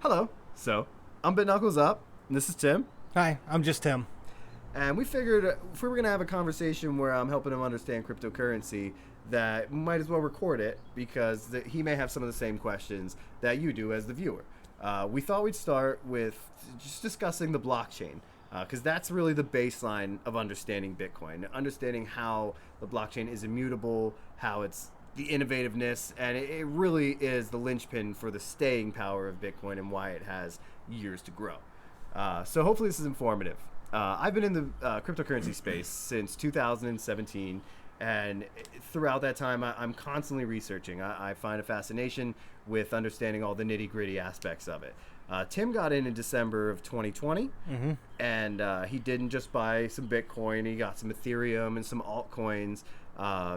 Hello. So, I'm Bit Knuckles Up, and this is Tim. Hi, I'm just Tim. And we figured if we were going to have a conversation where I'm helping him understand cryptocurrency, that we might as well record it because he may have some of the same questions that you do as the viewer. We thought we'd start with just discussing the blockchain because that's really the baseline of understanding Bitcoin, understanding how the blockchain is immutable, how it's the innovativeness, and it really is the linchpin for the staying power of Bitcoin and why it has years to grow. So hopefully this is informative. I've been in the cryptocurrency space since 2017, and throughout that time, I'm constantly researching. I find a fascination with understanding all the nitty-gritty aspects of it. Tim got in December of 2020, and he didn't just buy some Bitcoin. He got some Ethereum and some altcoins.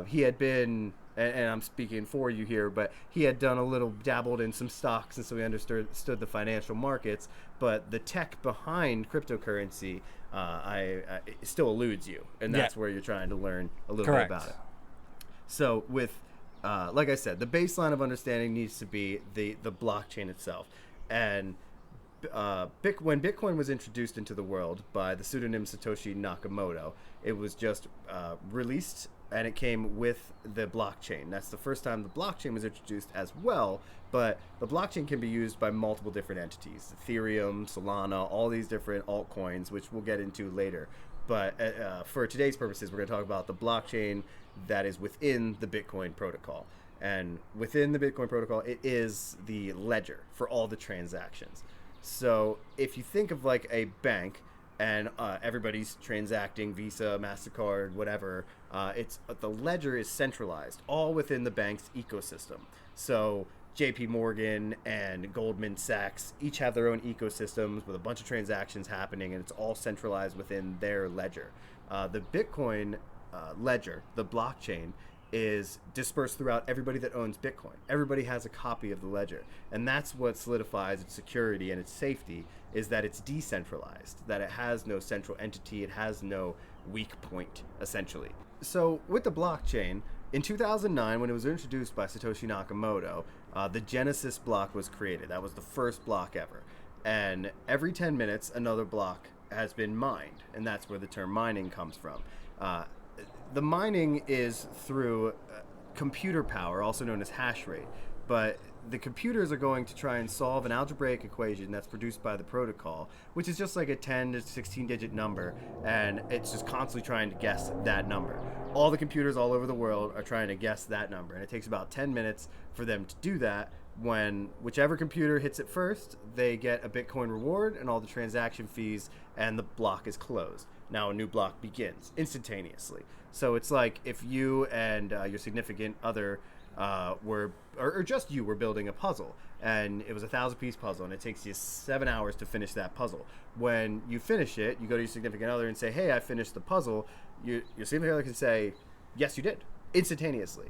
He had been, and I'm speaking for you here, but he had done a little dabbled in some stocks, and so he understood the financial markets. But the tech behind cryptocurrency, it still eludes you, and that's where you're trying to learn a little bit about it. So with, like I said, the baseline of understanding needs to be the blockchain itself. And when Bitcoin was introduced into the world by the pseudonym Satoshi Nakamoto, it was just released, and it came with the blockchain. That's the first time the blockchain was introduced as well, but the blockchain can be used by multiple different entities: Ethereum, Solana, all these different altcoins, which we'll get into later. But for today's purposes, we're going to talk about the blockchain that is within the Bitcoin protocol. And within the Bitcoin protocol, it is the ledger for all the transactions. So if you think of like a bank, and everybody's transacting Visa, MasterCard, whatever, the ledger is centralized, all within the bank's ecosystem. So JP Morgan and Goldman Sachs each have their own ecosystems with a bunch of transactions happening, and it's all centralized within their ledger. The Bitcoin ledger, the blockchain, is dispersed throughout everybody that owns Bitcoin. Everybody has a copy of the ledger, and that's what solidifies its security and its safety, is that it's decentralized, that it has no central entity, it has no weak point, essentially. So with the blockchain, in 2009, when it was introduced by Satoshi Nakamoto, the Genesis block was created. That was the first block ever. And every 10 minutes, another block has been mined, and that's where the term mining comes from. The mining is through computer power, also known as hash rate, but the computers are going to try and solve an algebraic equation that's produced by the protocol, which is just like a 10 to 16 digit number, and it's just constantly trying to guess that number. All the computers all over the world are trying to guess that number, and it takes about 10 minutes for them to do that. When whichever computer hits it first, they get a Bitcoin reward and all the transaction fees, and the block is closed. Now a new block begins instantaneously. So it's like if you and your significant other were just you were building a puzzle, and it was a 1,000-piece puzzle, and it takes you 7 hours to finish that puzzle. When you finish it, you go to your significant other and say, "Hey, I finished the puzzle." Your significant other can say, "Yes, you did," instantaneously.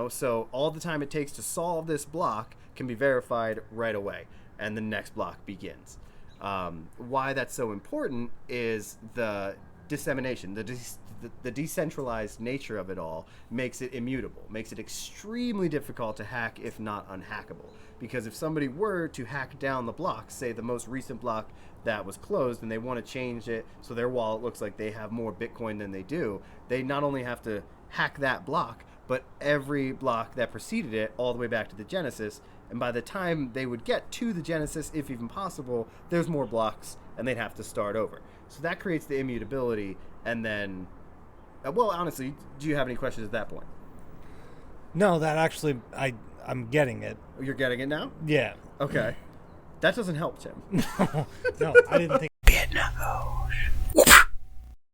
So all the time it takes to solve this block can be verified right away, and the next block begins. Why that's so important is the dissemination, the decentralized nature of it all makes it immutable, makes it extremely difficult to hack, if not unhackable. Because if somebody were to hack down the block, say the most recent block that was closed, and they want to change it so their wallet looks like they have more Bitcoin than they do, they not only have to hack that block, but every block that preceded it all the way back to the Genesis. And by the time they would get to the Genesis, if even possible, there's more blocks, and they'd have to start over. So that creates the immutability. And then, well, honestly, do you have any questions at that point? No, that actually, I'm getting it. You're getting it now? Yeah. Okay. That doesn't help, Tim. No, I didn't think. Vietnam.